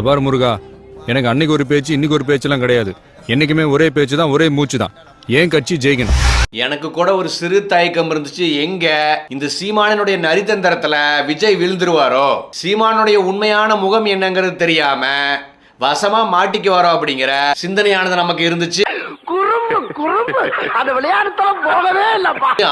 பாரு முருகா, எனக்கு அன்னைக்கு ஒரு பேச்சு இன்னைக்கு ஒரு பேச்செல்லாம் கிடையாது. என்னைக்குமே ஒரே பேச்சு தான், ஒரே மூச்சு தான். ஏன் கட்சி ஜெயிக்கணும். எனக்கு கூட ஒரு சிறு தயக்கம் இருந்துச்சு, எங்க இந்த சீமானனுடைய நரித்தந்திரத்துல விஜய் விழுந்துருவாரோ, சீமானுடைய உண்மையான முகம் என்னங்கிறது தெரியாம வசமா மாட்டிக்குவாரோ அப்படிங்கிற சிந்தனையானது நமக்கு இருந்துச்சு.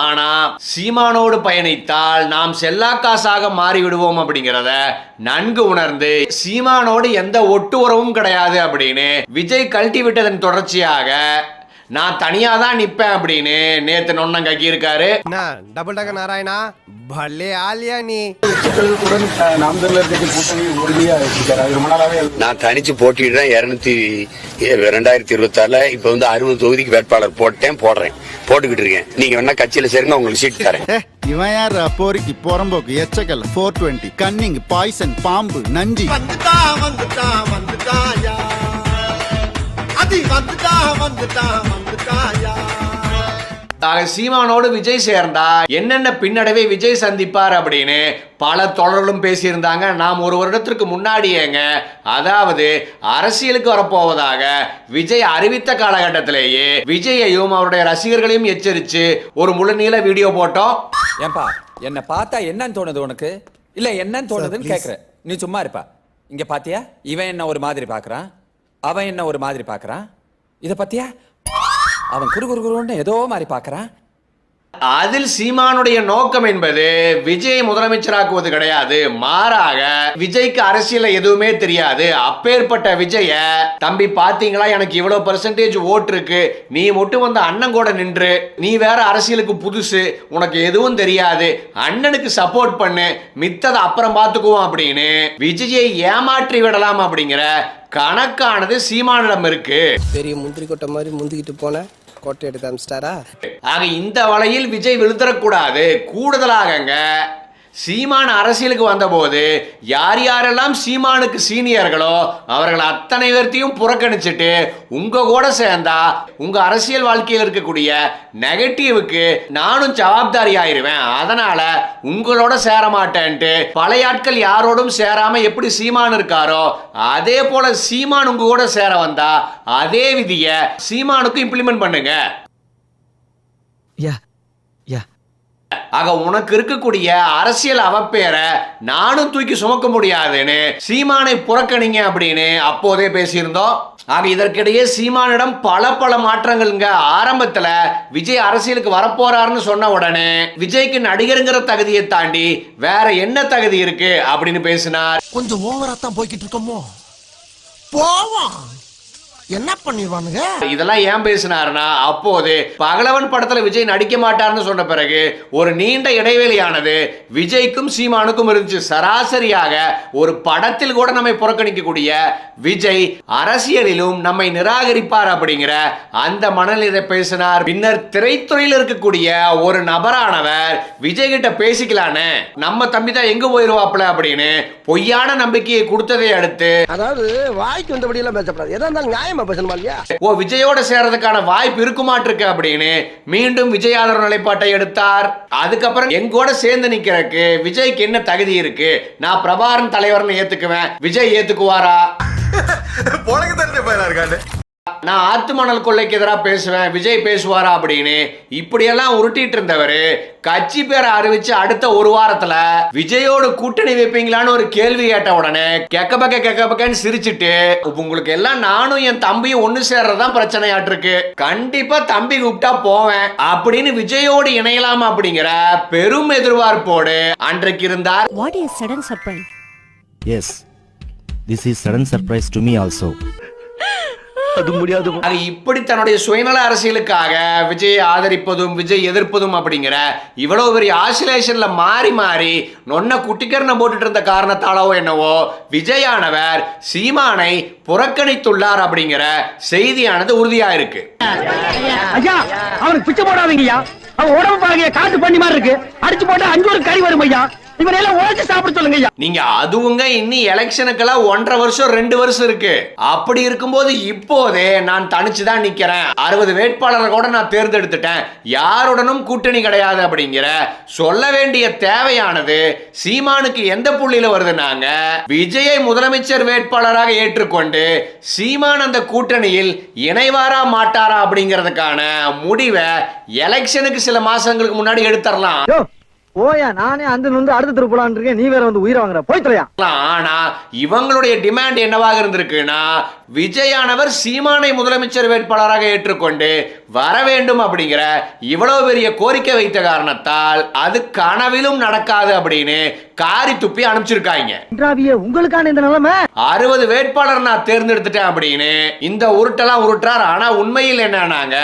ஆனா சீமானோடு பயணித்தால் நாம் செல்லாக்காசாக மாறி விடுவோம் அப்படிங்கிறத நன்கு உணர்ந்து சீமானோடு எந்த ஒட்டு உறவும் கிடையாது அப்படின்னு விஜய் கழட்டி விட்டதன் தொடர்ச்சியாக நான் தனியா தான் நிப்பேன் அப்படின்னு நேத்து நொண்ணம் கக்கி இருக்காரு. டபுள் டக்க நாராயணா பல்லே ஆலியா நீ. நான் தனிச்சு போட்டிடுறேன் 2026 இப்ப வந்து 60 தொகுதிக்கு வேட்பாளர் போடுறேன் போட்டுக்கிட்டு இருக்கேன். நீங்க வேணா கட்சியில சேருங்க, உங்களுக்கு சீட் தரேன். இவன் யார்? போரிக்கு போறம்போக்கு எச்சக்கல் 420 கன்னிங் பாய்சன் பாம்பு நஞ்சி சீமானோடு விஜய் சேர்ந்தா என்னென்ன பின்னடைவை விஜய் சந்திப்பார் அப்படின்னு பல தொடர்களும் பேசியிருந்தாங்க. நாம் ஒரு வருடத்திற்கு முன்னாடியேங்க, அதாவது அரசியலுக்கு வரப்போவதாக விஜய் அறிவித்த காலகட்டத்திலேயே விஜயையும் அவருடைய ரசிகர்களையும் எச்சரித்து ஒரு முழுநீள வீடியோ போட்டோம். ஏன்பா என்ன பார்த்தா என்னன்னு தோணுது உனக்கு? இல்ல என்னன்னு தோணுதுன்னு கேக்குற. நீ சும்மா இருப்பா. இங்க பாத்தியா, இவன் என்ன ஒரு மாதிரி பாக்குறான், அவன் என்ன ஒரு மாதிரி பாக்குறான். இத பத்தியா, அவன் குறுகுறுன்னு ஏதோ மாதிரி பாக்குறான். அதில் சீமானுடைய நோக்கம் என்பது விஜய் முதலமைச்சராக்குவது கிடையாது. மாறாக விஜய்க்கு அரசியல எதுவுமே தெரியாது. அப்பேற்பட்ட விஜய தம்பி பாத்தீங்களா, எனக்கு இவ்வளவு பெர்சன்டேஜ் ஓட்டு இருக்கு, நீ மட்டும் வந்து அண்ணன் கூட நின்று, நீ வேற அரசியலுக்கு புதுசு, உனக்கு எதுவும் தெரியாது, அண்ணனுக்கு சப்போர்ட் பண்ணு, மித்ததை அப்புறம் பார்த்துக்குவோம் அப்படின்னு விஜயை ஏமாற்றி விடலாம் அப்படிங்கிற கணக்கானது சீமானிடம் இருக்கு. பெரிய முந்திரி கொட்டை மாதிரி முந்திக்கிட்டு போன கோட்டை எடுத்து அமிச்சிட்டாரா. ஆக இந்த வலையில் விஜய் விழுந்துடக்கூடாது. கூடுதலாகங்க சீமான் அரசியலுக்கு வந்தபோது யார் யாரெல்லாம் சீமானுக்கு சீனியர்களோ அவர்கள் அத்தனை பேர்த்தையும் புறக்கணிச்சுட்டு உங்க கூட சேர்ந்தா உங்க அரசியல் வாழ்க்கையில் இருக்கக்கூடிய நெகட்டிவுக்கு நானும் ஜவாப்தாரி ஆயிருவேன், அதனால உங்களோட சேர மாட்டேன்ட்டு பழைய ஆட்கள் யாரோடும் சேராம எப்படி சீமான் இருக்காரோ அதே போல சீமான் உங்க கூட சேர வந்தா அதே விதிய சீமானுக்கும் இம்ப்ளிமெண்ட் பண்ணுங்க. ஆக உனக்கு இருக்கக்கூடிய அரசியல் அவப்பேரை நானும் தூக்கி சுமக்க முடியாதுன்னு சீமானை புறக்கணிங்க அப்படின்னு அப்போதே பேசியிருந்தோம். ஆக இதற்கிடையே சீமானிடம் பல மாற்றங்கள்ங்க. ஆரம்பத்துல விஜய் அரசியலுக்கு வரப்போறாருன்னு சொன்ன உடனே விஜய்க்கு நடிகருங்கிற தகுதியை தாண்டி வேற என்ன தகுதி இருக்கு அப்படின்னு பேசினார். கொஞ்சம் ஓவரா தான் போய்கிட்டு இருக்கோமோ, போவோம் என்ன பண்ணிடுவானுங்க. இதெல்லாம் ஏன் பேசினார்னா, அப்போது பகலவன் படத்துல விஜய் நடிக்க மாட்டார்னு சொன்ன பிறகு ஒரு நீண்ட இடைவெளியானது விஜய்க்கும் சீமானுக்கும் இருந்துச்சு. சராசரியாக ஒரு படத்தில் கூட நம்மை புறக்கணிக்கக்கூடிய விஜய் அரசியலிலும் நம்மை நிராகரிப்பார் அப்படிங்கிற அந்த மனநிலை பேசினார். பின்னர் திரைத்துறையில் இருக்கக்கூடிய ஒரு நபரானவர் விஜய் கிட்ட பேசிக்கலான்னு, நம்ம தம்பி தான் எங்க போயிருவாப்ல அப்படின்னு பொய்யான நம்பிக்கையை கொடுத்ததை அடுத்து, அதாவது வாய்க்கு வந்தபடி எல்லாம் பேசப்படாது, எதா இருந்தாலும் நியாயமா பேசணுமா இல்லையா, ஓ விஜயோட சேர்றதுக்கான வாய்ப்பு இருக்குமாட்டிருக்கு அப்படின்னு மீண்டும் விஜய் ஆதரவு நிலைப்பாட்டை எடுத்தார். அதுக்கப்புறம் எங்கூட சேர்ந்து நிக்கிறதுக்கு விஜய்க்கு என்ன தகுதி இருக்கு, நான் பிரபாகரன் தலைவர்னு ஏத்துக்குவேன், விஜய் ஏத்துக்குவாரா? நான் ஆத்து மணல் கொள்ளைக்கு எதிராக பேசுவேன், விஜய் பேசுவாரா அப்படின்னு இப்படியெல்லாம் உருட்டிட்டு இருந்தவர் கட்சி பேரை அறிவிச்சு அடுத்த ஒரு வாரத்துல விஜயோட கூட்டணி வைப்பீங்களான்னு ஒரு கேள்வி கேட்ட உடனே கெக்கபக்கன்னு சிரிச்சுட்டு, உங்களுக்கு எல்லாம் நானும் என் தம்பியும் ஒண்ணு சேர்றதுதான் பிரச்சனையாட்டு இருக்கு, கண்டிப்பா தம்பி கூப்பிட்டா போவேன் அப்படின்னு விஜயோடு இணையலாம் அப்படிங்கிற பெரும் எதிர்பார்ப்போடு அன்றைக்கு இருந்தார். What is sudden surprise? Yes, this is sudden surprise to me also. இப்படி தன்னுடைய சுயநல அரசியலுக்காக விஜய் ஆதரிப்பதும் விஜய் எதிர்ப்பதும் அப்படிங்கிற இவ்வளவு பெரிய ஆசிலேஷன்ல மாறி நொன்ன குட்டிக்கரணை போட்டுட்டு இருந்த காரணத்தாலோ என்னவோ விஜயானவர் சீமானை புறக்கணித்துள்ளார் அப்படிங்கிற செய்தியானது உறுதியா இருக்கு. ஐயா அவனுக்கு பிச்சை போடாதீங்கய்யா, அவன் உடம்பு பாருங்க காட்டு பண்ணி மாதிரி இருக்கு, அடிச்சு போட்டா 5 ஒரு கறி வரும் ஐயா, இவனை எல்லாம் உழைச்சு சாப்பிட சொல்லுங்க ஐயா. நீங்க அதுவுங்க இன்னி எலெக்ஷனுக்கெல்லாம் 1.5 வருஷம் 2 வருஷம் இருக்கு. அப்படி இருக்கும்போது இப்போதே நான் தனிச்சுதான் நிக்கிறேன், 60 வேட்பாளரை கூட நான் தேர்ந்தெடுத்துட்டேன், யாருடனும் கூட்டணி கிடையாது அப்படிங்கிற சொல்ல வேண்டிய தேவையானது சீமானுக்கு எந்த புள்ளியில வருதுன்னாங்க, விஜயை முதலமைச்சர் வேட்பாளராக ஏற்றுக்கொண்டு சீமான் அந்த கூட்டணியில் இணைவாரா மாட்டாரா அப்படிங்கிறதுக்கான முடிவை எலெக்ஷனுக்கு சில மாசங்களுக்கு முன்னாடி எடுத்துடலாம். ஓயா நானே அந்த நொந்து அடுத்த திருப்பலான் இருக்கேன், நீ வேற வந்து உயிரை வாங்குற, போய் தொலையா. ஆனா இவங்களுடைய டிமாண்ட் என்னவாக இருந்திருக்குன்னா, விஜயானவர் சீமானை முதலமைச்சர் வேட்பாளராக ஏற்றுக்கொண்டு வர வேண்டும் அப்படிங்கிற இவ்வளவு பெரிய கோரிக்கை வைத்த காரணத்தால் அது கனவிலும் நடக்காது அப்படின்னு காரி துப்பி அனுப்பிச்சிருக்காங்க. உங்களுக்கான இந்த நிலைமை 60 வேட்பாளர் நான் தேர்ந்தெடுத்துட்டேன் அப்படின்னு இந்த உருட்டெல்லாம் உருட்டுறார். ஆனா உண்மையில் என்னன்னாங்க,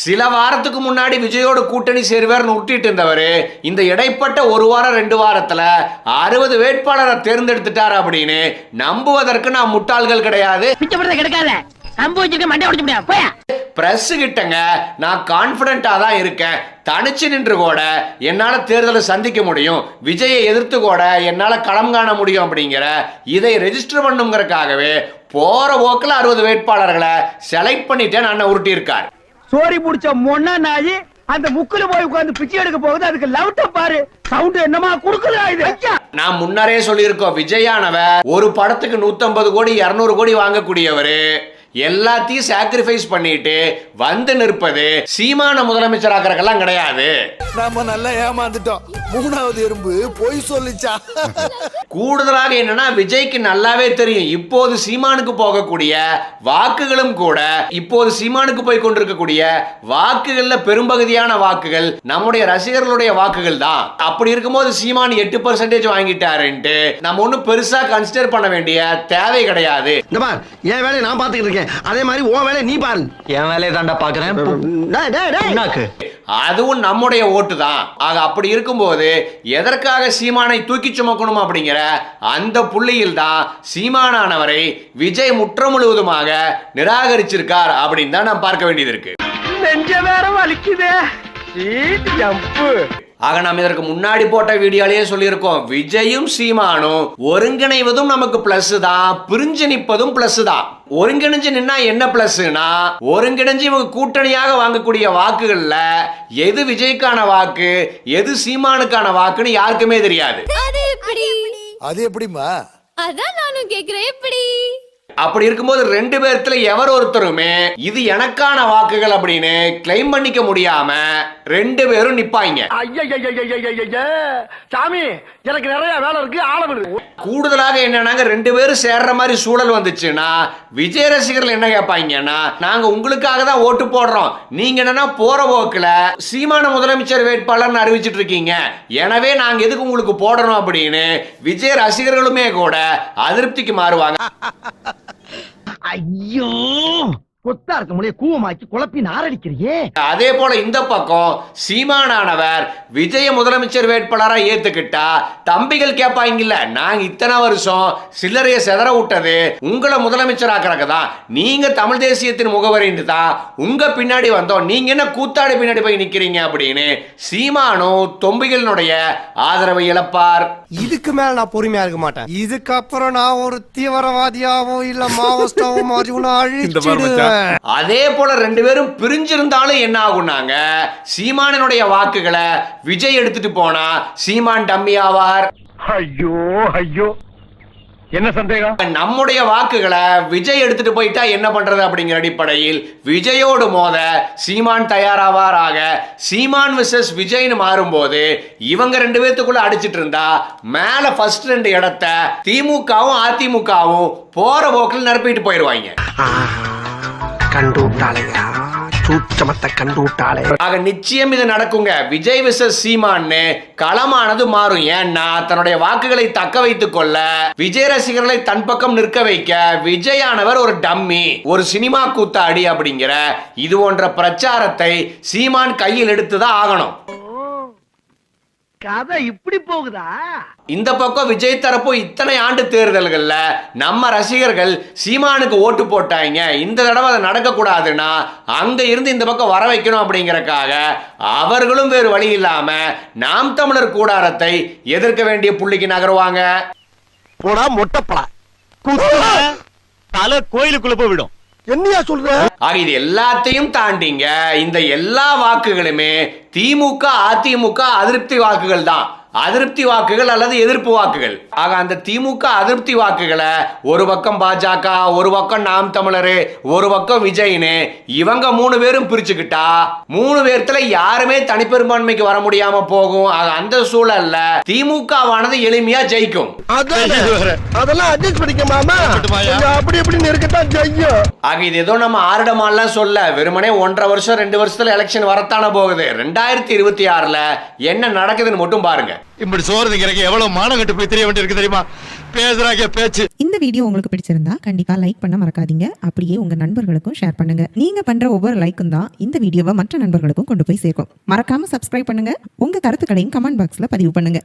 சில வாரத்துக்கு முன்னாடி விஜயோட கூட்டணி சேருவார்னு உருட்டிட்டு இருந்தவர் இந்த இடைப்பட்ட 1 வாரம் 2 வாரத்துல 60 வேட்பாளரை தேர்ந்தெடுத்துட்டார் அப்படின்னு நம்புவதற்கு நான் முட்டாள்கள் கிடையாது. பிரஸ் கிட்டங்க நான் கான்பிடண்டா தான் இருக்கேன், தனிச்சு நின்று கூட என்னால தேர்தலை சந்திக்க முடியும், விஜயை எதிர்த்து கூட என்னால களம் காண முடியும் அப்படிங்கிற இதை ரெஜிஸ்டர் பண்ணுங்கிறதுக்காகவே போற போக்கில் 60 வேட்பாளர்களை செலக்ட் பண்ணிட்டேன் அண்ணன் உருட்டி இருக்கார். சோரி முடிச்ச மொன்னா நாயி அந்த முக்குல போய் உட்கார்ந்து பிச்சை எடுக்க போகுது, அதுக்கு லவுட்ட பாரு, சவுண்ட் என்னமா குடுக்குதா இது. நான் முன்னரே சொல்லியிருக்கோம், விஜயானவர் ஒரு படத்துக்கு 150 கோடி 200 கோடி வாங்கக்கூடியவர், எல்லாத்தையும் சாக்ரிஃபைஸ் பண்ணிட்டு வந்து நிற்பது சீமான முதலமைச்சர் ஆக்கிறக்கெல்லாம் கிடையாது. நாம நல்லா ஏமாந்துட்டோம், 3வது எறும்பு போய் சொல்லிச்சா. கூடுதலாக என்னன்னா, விஜய்க்கு நல்லாவே தெரியும் இப்போது சீமானுக்கு போகக்கூடிய வாக்குகளும் கூட, இப்போது சீமானுக்கு போய் கொண்டிருக்கக்கூடிய வாக்குகள்ல பெரும்பகுதியான வாக்குகள் நம்முடைய ரசிகர்களுடைய வாக்குகள் தான். அப்படி இருக்கும்போது சீமான் 8% வாங்கிட்டாருன்ட்டு நம்ம ஒன்னும் பெருசா கன்சிடர் பண்ண வேண்டிய தேவை கிடையாது. இந்த பார், என் வேலையை நான் பாத்துக்கிட்டு இருக்கேன், அதே மாதிரி உன் வேலையை நீ பாரு. என் வேலையை தாண்டா பாக்குறேன். அதுவும் நம்முடைய ஓட்டு தான். ஆக அப்படி இருக்கும்போது எதற்காக சீமானை தூக்கி சுமக்கணும் அப்படிங்கிற அந்த புள்ளியில் தான் சீமானானவரை விஜய் முற்ற முழுவதுமாக நிராகரிச்சிருக்கார் அப்படின்னு தான் நாம் பார்க்க வேண்டியது இருக்கு. நெஞ்ச வேற வலிக்குதே. ஆக நாம் இதற்கு முன்னாடி போட்ட வீடியோலயே சொல்லியிருக்கோம், விஜயும் சீமானும் ஒருங்கிணைவதும் நமக்கு பிளஸ் தான், பிரிஞ்சு நிற்பதும் பிளஸ் தான். ஒருங்கிணைஞ்சு நின்னா என்ன பிளஸ்னா, ஒருங்கிணைஞ்சு இவங்க கூட்டணியாக வாங்கக்கூடிய வாக்குகள்ல எது விஜய்க்கான வாக்கு எது சீமானுக்கான வாக்குன்னு யாருக்குமே தெரியாது. அது எப்படிமா? அதான் நானும் கேக்குறேன், எப்படி? அப்படி இருக்கும்போது 2 பேர்த்துல எவர் ஒருத்தருமே இது எனக்கான வாக்குகள் அப்படின்னு கிளைம் பண்ணிக்க முடியாம 2 பேரும் நிப்பாங்க. சாமி எனக்கு நிறைய வேலை இருக்கு, ஆளவிடு. கூடுதலாக என்னன்னாங்க, 2 பேரும் சேர்ற மாதிரி சூழல் வந்துச்சுன்னா விஜய் ரசிகர்கள் என்ன கேட்பாங்கன்னா, நாங்க உங்களுக்காக தான் ஓட்டு போடுறோம், நீங்க என்னன்னா போற போக்குல சீமான முதலமைச்சர் வேட்பாளர்னு அறிவிச்சிட்டு இருக்கீங்க, எனவே நாங்க எதுக்கு உங்களுக்கு போடணும் அப்படின்னு விஜய் ரசிகர்களுமே கூட அதிருப்திக்கு மாறுவாங்க. ஐயோ, கொத்தா இருக்க முடிய கூவமாக்கி குழப்பி நாரடிக்கிறியே. அதே போல இந்த பக்கம் சீமானானவர் விஜய முதலமைச்சர் வேட்பாளரா ஏத்துக்கிட்டா தம்பிகள் கேட்பாங்கல்ல, நாங்க இத்தனை வருஷம் சில்லறைய செதற விட்டது உங்களை முதலமைச்சர் ஆக்கிறதான், நீங்க தமிழ் தேசியத்தின் முகவரின்னு தான் உங்க பின்னாடி வந்தோம், நீங்க என்ன கூத்தாடி பின்னாடி போய் நிக்கிறீங்க அப்படின்னு சீமானும் தொம்பிகளினுடைய ஆதரவை இழப்பார். இதுக்கு மேல நான் பொறுமையா இருக்க மாட்டேன். இதுக்கப்புறம் நான் ஒரு தீவிரவாதியாவோ இல்ல மாவோஸ்டாவோ மாறி அழிச்சிடுவேன். அதே போல 2 பேரும் பிரிஞ்சிருந்தாலும் என்ன ஆகும்னாங்க, சீமானுடைய வாக்குகளை விஜய் எடுத்துட்டு போனா சீமான் டம்மி ஆவார். ஐயோ ஐயோ, என்ன சந்தேகம்? நம்முடைய வாக்குகளை விஜய் எடுத்துட்டு போயிட்டா என்ன பண்றது அப்படிங்கிற அடிப்படையில் விஜயோடு மோத சீமான் தயாராவார். ஆக சீமான் விசஸ் விஜய்னு மாறும்போது இவங்க 2 பேத்துக்குள்ள அடிச்சிட்டு இருந்தா மேல ஃபர்ஸ்ட் 2 இடத்த திமுகவும் அதிமுகவும் போற போக்கில் நிரப்பிட்டு போயிருவாங்க. கண்டு விட்டாளையா, சூச்சமத்தை கண்டு விட்டாளே. ஆக நிச்சயம் இது நடக்குங்க. விஜய் விசஸ் சீமான்னு களமானது மாறும். ஏன்னா தன்னுடைய வாக்குகளை தக்க வைத்துக் கொள்ள, விஜய் ரசிகர்களை தன் பக்கம் நிற்க வைக்க விஜயானவர் ஒரு டம்மி, ஒரு சினிமா கூத்தாடி அப்படிங்கிற இது போன்ற பிரச்சாரத்தை சீமான் கையில் எடுத்துதான் ஆகணும். கதை இப்படி போகுதா? இந்த பக்கம் விஜய் தரப்பு இத்தனை ஆண்டு தேர்தல்கள்ல நம்ம ரசிகர்கள் சீமானுக்கு ஓட்டு போட்டாங்க, இந்த தடவை அதை நடக்கக்கூடாதுன்னா அங்க இருந்து இந்த பக்கம் வர வைக்கணும் அப்படிங்கறக்காக அவர்களும் வேறு வழி இல்லாம நாம் தமிழர் கூடாரத்தை எதிர்க்க வேண்டிய புள்ளிக்கு நகருவாங்க. போடா மொட்டைப்படா, தலை கோயிலுக்குள்ள போய்விடும். என்னையா சொல்ற? ஆக இது எல்லாத்தையும் தாண்டிங்க இந்த எல்லா வாக்குகளுமே திமுக அதிமுக அதிருப்தி வாக்குகள் தான். அதிருப்தி வாக்குகள் அல்லது எதிர்ப்பு வாக்குகள். ஆக அந்த திமுக அதிருப்தி வாக்குகளை ஒரு பக்கம் பாஜக, ஒரு பக்கம் நாம் தமிழர், ஒரு பக்கம் விஜய்னு இவங்க 3 பேரும் பிரிச்சுக்கிட்டா 3 பேர்த்துல யாருமே தனிப்பெரும்பான்மைக்கு வர முடியாம போகும். ஆக அந்த சூழல்ல திமுகவானது எளிமையா ஜெயிக்கும். அதெல்லாம் அட்ஜஸ்ட் பண்ணிக்க மாமா, அப்படி இப்படி இருக்கத்தான் செய்யும். ஆக இது ஏதோ நம்ம ஆரிடமாலாம் சொல்ல, வெறுமனே 1.5 வருஷம் 2 வருஷத்துல எலெக்ஷன் வரத்தான போகுது. 2026ல என்ன நடக்குதுன்னு மட்டும் பாருங்க. இப்படி சோறு திங்கிறக்கு எவ்வளவு மானம் கட்டு போய் தெரிய வேண்டியிருக்கு தெரியுமா? பேசுறாங்க பேச்சு. இந்த வீடியோ உங்களுக்கு பிடிச்சிருந்தா கண்டிப்பா லைக் பண்ண மறக்காதீங்க. அப்படியே உங்க நண்பர்களுக்கும் ஷேர் பண்ணுங்க. நீங்க பண்ற ஒவ்வொரு லைக்கும் தான் இந்த வீடியோவை மற்ற நண்பர்களுக்கும் கொண்டு போய் சேர்க்கும். மறக்காம சப்ஸ்கிரைப் பண்ணுங்க. உங்க கருத்துக்களையும் கமெண்ட் பாக்ஸ்ல பதிவு பண்ணுங்க.